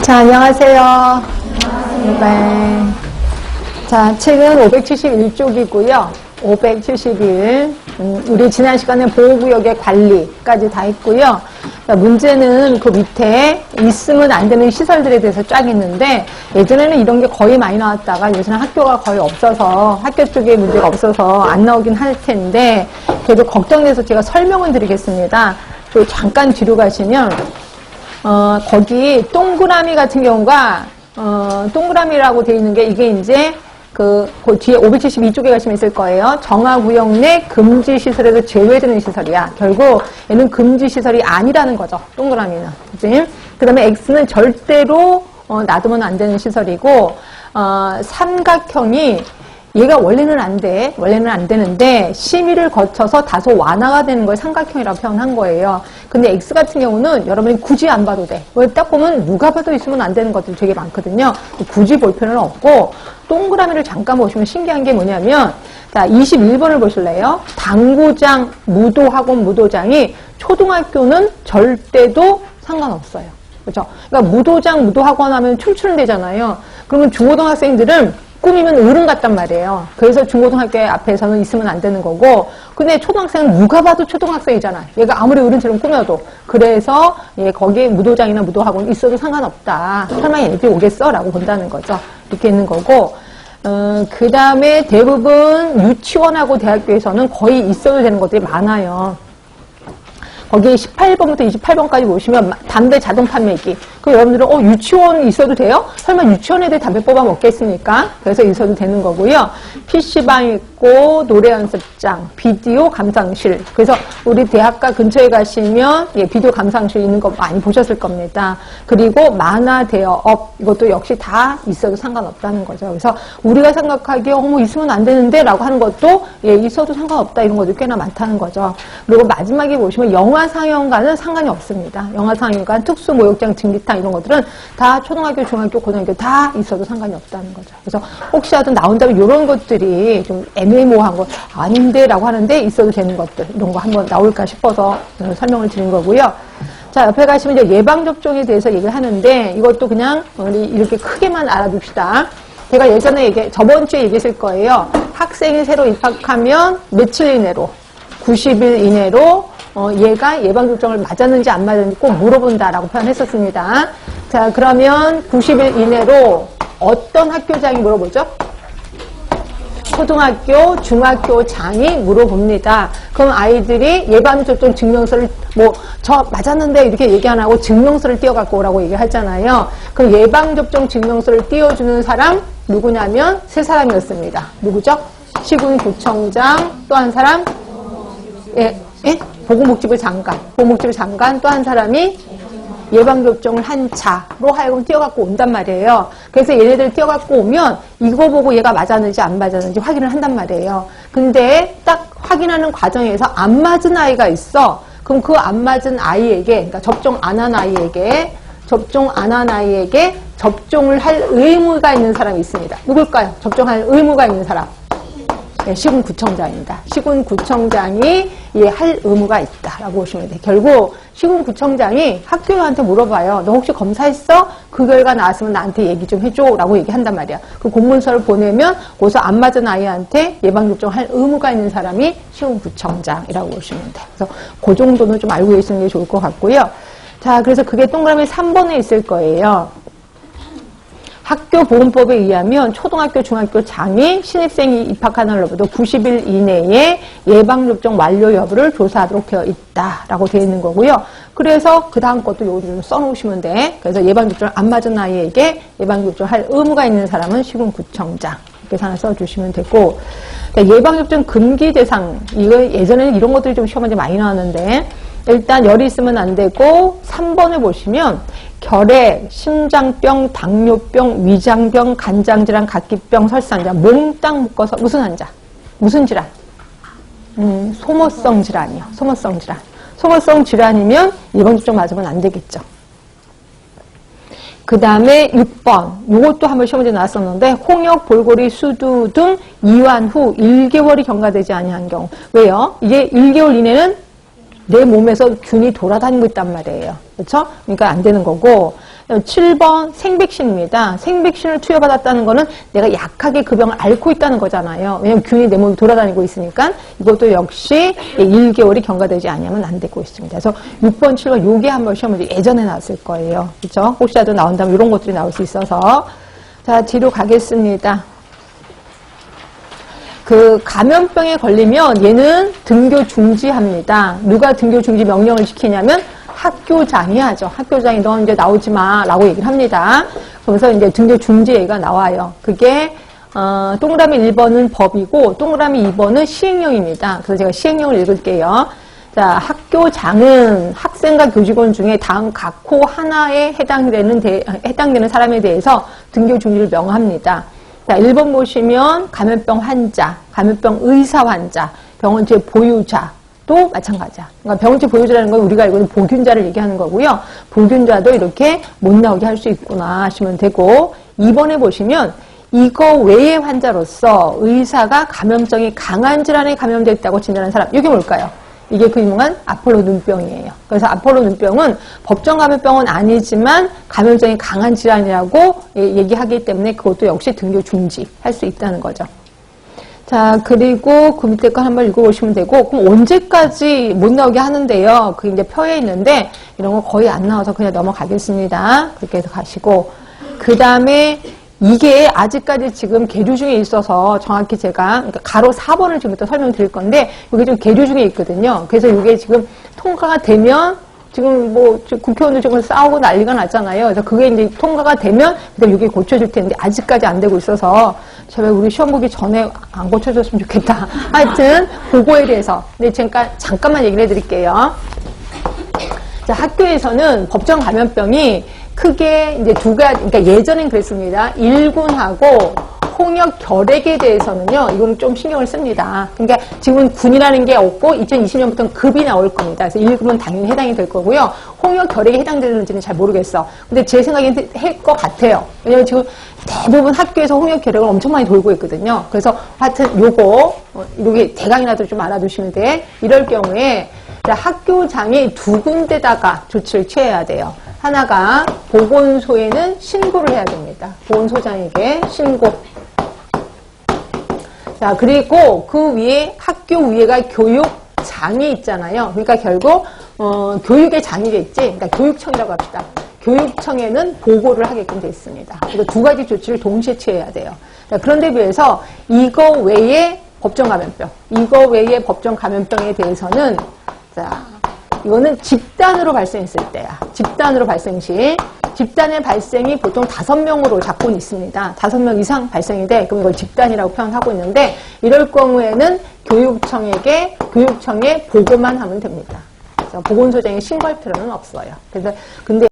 자, 안녕하세요. 네. 자, 책은 571쪽이고요. 571. 우리 지난 시간에 보호구역의 관리까지 다 했고요. 자, 문제는 그 밑에 있으면 안 되는 시설들에 대해서 쫙 있는데, 예전에는 이런 게 거의 많이 나왔다가 요새는 학교가 거의 없어서, 학교 쪽에 문제가 없어서 안 나오긴 할 텐데, 그래도 걱정돼서 제가 설명을 드리겠습니다. 저 잠깐 뒤로 가시면, 거기 동그라미 같은 경우가, 동그라미라고 되어 있는 게 이게 이제 그 뒤에 572쪽에 가시면 있을 거예요. 정화구역 내 금지시설에서 제외되는 시설이야. 결국 얘는 금지시설이 아니라는 거죠. 동그라미는. 그치? 그 다음에 X는 절대로 놔두면 안 되는 시설이고, 삼각형이 얘가 원래는 안 돼. 원래는 안 되는데 심의를 거쳐서 다소 완화가 되는 걸 삼각형이라고 표현한 거예요. 근데 X 같은 경우는 여러분이 굳이 안 봐도 돼. 딱 보면 누가 봐도 있으면 안 되는 것들이 되게 많거든요. 굳이 볼 필요는 없고, 동그라미를 잠깐 보시면 신기한 게 뭐냐면, 자, 21번을 보실래요? 당구장, 무도학원, 무도장이 초등학교는 절대도 상관없어요. 그렇죠? 그러니까 무도장, 무도학원 하면 춤추는 데잖아요. 그러면 중고등학생들은 꾸미면 어른 같단 말이에요. 그래서 중고등학교 앞에서는 있으면 안 되는 거고, 근데 초등학생은 누가 봐도 초등학생이잖아. 얘가 아무리 어른처럼 꾸며도. 그래서 거기에 무도장이나 무도학원 있어도 상관없다. 설마 얘네들이 오겠어? 라고 본다는 거죠. 이렇게 있는 거고, 그 다음에 대부분 유치원하고 대학교에서는 거의 있어도 되는 것들이 많아요. 거기 18번부터 28번까지 보시면 담배 자동 판매기. 그럼 여러분들은 유치원 있어도 돼요? 설마 유치원 애들 담배 뽑아 먹겠습니까? 그래서 있어도 되는 거고요. PC방 있고 노래 연습장, 비디오 감상실. 그래서 우리 대학가 근처에 가시면 비디오 감상실 있는 거 많이 보셨을 겁니다. 그리고 만화 대여업, 이것도 역시 다 있어도 상관없다는 거죠. 그래서 우리가 생각하기에 뭐 있으면 안 되는데 라고 하는 것도 있어도 상관없다 이런 것도 꽤나 많다는 거죠. 그리고 마지막에 보시면 영화상영관은 상관이 없습니다. 영화상영관, 특수모욕장, 증기탕 이런 것들은 다 초등학교, 중학교, 고등학교 다 있어도 상관이 없다는 거죠. 그래서 혹시라도 나온다면 이런 것들이 좀 애매모호한 거 아닌데 라고 하는데 있어도 되는 것들 이런 거 한번 나올까 싶어서 설명을 드린 거고요. 자, 옆에 가시면 이제 예방접종에 대해서 얘기를 하는데 이것도 그냥 우리 이렇게 크게만 알아둡시다. 제가 예전에 저번 주에 얘기했을 거예요. 학생이 새로 입학하면 며칠 이내로 90일 이내로 얘가 예방접종을 맞았는지 안 맞았는지 꼭 물어본다라고 표현했었습니다. 자, 그러면 90일 이내로 어떤 학교장이 물어보죠? 초등학교, 중학교 장이 물어봅니다. 그럼 아이들이 예방접종 증명서를 저 맞았는데 이렇게 얘기 안 하고 증명서를 띄워갖고 오라고 얘기하잖아요. 그럼 예방접종 증명서를 띄워주는 사람 누구냐면 세 사람이었습니다. 누구죠? 시군구청장, 또 한 사람 보건복지부 장관, 보건복지부 장관, 또 한 사람이 예방접종을 한 자로 하여금 띄어갖고 온단 말이에요. 그래서 얘네들 띄어갖고 오면 이거 보고 얘가 맞았는지 안 맞았는지 확인을 한단 말이에요. 근데 딱 확인하는 과정에서 안 맞은 아이가 있어. 그럼 그 안 맞은 아이에게, 그러니까 접종 안 한 아이에게 접종을 할 의무가 있는 사람이 있습니다. 누굴까요? 접종할 의무가 있는 사람. 시군구청장입니다. 시군구청장이 할 의무가 있다라고 보시면 돼요. 결국 시군구청장이 학교한테 물어봐요. 너 혹시 검사했어? 그 결과 나왔으면 나한테 얘기 좀 해줘 라고 얘기한단 말이야. 그 공문서를 보내면 거기서 안 맞은 아이한테 예방접종 할 의무가 있는 사람이 시군구청장이라고 보시면 돼요. 그래서 그 정도는 좀 알고 계시는 게 좋을 것 같고요. 자, 그래서 그게 동그라미 3번에 있을 거예요. 학교보건법에 의하면 초등학교, 중학교 장이 신입생이 입학한 날로부터 90일 이내에 예방접종 완료 여부를 조사하도록 되어 있다라고 되어 있는 거고요. 그래서 그 다음 것도 요거 좀 써놓으시면 돼. 그래서 예방접종 안 맞은 아이에게 예방접종 할 의무가 있는 사람은 시군구청장. 이렇게 하나 써주시면 되고, 예방접종 금기 대상, 이거 예전에는 이런 것들이 좀 시험에 많이 나왔는데, 일단 열이 있으면 안 되고 3번을 보시면 결핵, 심장병, 당뇨병, 위장병, 간장질환, 각기병, 설사환자 몽땅 묶어서 무슨 환자? 무슨 질환? 소모성 질환이요. 소모성 질환. 소모성 질환이면 예방접종 맞으면 안 되겠죠. 그 다음에 6번. 이것도 한번 시험문제 나왔었는데 홍역, 볼고리, 수두 등 이완 후 1개월이 경과되지 아니한 경우. 왜요? 이게 1개월 이내는 내 몸에서 균이 돌아다니고 있단 말이에요. 그렇죠? 그러니까 안 되는 거고. 7번 생백신입니다. 생백신을 투여받았다는 거는 내가 약하게 그 병을 앓고 있다는 거잖아요. 왜냐면 균이 내 몸에 돌아다니고 있으니까 이것도 역시 1개월이 경과되지 않으면 안 되고 있습니다. 그래서 6번, 7번 요게 한번 시험 문제 예전에 나왔을 거예요. 그렇죠? 혹시라도 나온다면 이런 것들이 나올 수 있어서 자, 뒤로 가겠습니다. 그 감염병에 걸리면 얘는 등교 중지합니다. 누가 등교 중지 명령을 지키냐면 학교장이 하죠. 학교장이 너 이제 나오지 마 라고 얘기를 합니다. 그래서 이제 등교 중지 얘기가 나와요. 그게 동그라미 1번은 법이고 동그라미 2번은 시행령입니다. 그래서 제가 시행령을 읽을게요. 자, 학교장은 학생과 교직원 중에 다음 각호 하나에 해당되는 사람에 대해서 등교 중지를 명합니다. 자, 1번 보시면 감염병 환자, 감염병 의사 환자, 병원체 보유자도 마찬가지야. 그러니까 병원체 보유자라는 건 우리가 알고 있는 보균자를 얘기하는 거고요. 보균자도 이렇게 못 나오게 할 수 있구나 하시면 되고 2번에 보시면 이거 외의 환자로서 의사가 감염성이 강한 질환에 감염됐다고 진단한 사람, 이게 뭘까요? 이게 그 유명한 아폴로 눈병이에요. 그래서 아폴로 눈병은 법정 감염병은 아니지만 감염성이 강한 질환이라고 얘기하기 때문에 그것도 역시 등교 중지할 수 있다는 거죠. 자, 그리고 그 밑에 거 한번 읽어보시면 되고, 그럼 언제까지 못 나오게 하는데요? 그게 이제 표에 있는데 이런 거 거의 안 나와서 그냥 넘어가겠습니다. 그렇게 해서 가시고, 그 다음에 이게 아직까지 지금 계류 중에 있어서 정확히 제가 그러니까 가로 4번을 지금부터 설명드릴 건데 이게 좀 계류 중에 있거든요. 그래서 이게 지금 통과가 되면 지금 뭐 국회의원들 지금 싸우고 난리가 났잖아요. 그래서 그게 이제 통과가 되면 그다음 이게 고쳐질 텐데 아직까지 안 되고 있어서 제발 우리 시험 보기 전에 안 고쳐줬으면 좋겠다. 하여튼 그거에 대해서 근데 잠깐만 얘기를 해드릴게요. 자, 학교에서는 법정 감염병이 크게 이제 두 가지, 그러니까 예전엔 그랬습니다. 일군하고 홍역 결핵에 대해서는요, 이거는 좀 신경을 씁니다. 그러니까 지금은 군이라는 게 없고 2020년부터는 급이 나올 겁니다. 그래서 1급은 당연히 해당이 될 거고요. 홍역 결핵에 해당되는지는 잘 모르겠어. 근데 제 생각에는 할 것 같아요. 왜냐면 지금 대부분 학교에서 홍역 결핵을 엄청 많이 돌고 있거든요. 그래서 하여튼 이게 대강이라도 좀 알아두시면 돼. 이럴 경우에 학교장이 두 군데다가 조치를 취해야 돼요. 하나가 보건소에는 신고를 해야 됩니다. 보건소장에게 신고. 자, 그리고 그 위에 학교 위에가 교육장이 있잖아요. 그러니까 결국 교육의 장이겠지. 그러니까 교육청이라고 합시다. 교육청에는 보고를 하게끔 돼 있습니다. 그래서 두 가지 조치를 동시에 취해야 돼요. 자, 그런데 비해서 이거 외에 법정 감염병에 대해서는 자, 이거는 집단으로 발생했을 때야. 집단으로 발생 시. 집단의 발생이 보통 5명으로 잡고는 있습니다. 5명 이상 발생이 돼. 그럼 이걸 집단이라고 표현하고 있는데, 이럴 경우에는 교육청에 보고만 하면 됩니다. 그래서 보건소장에 신고할 필요는 없어요. 그래서, 근데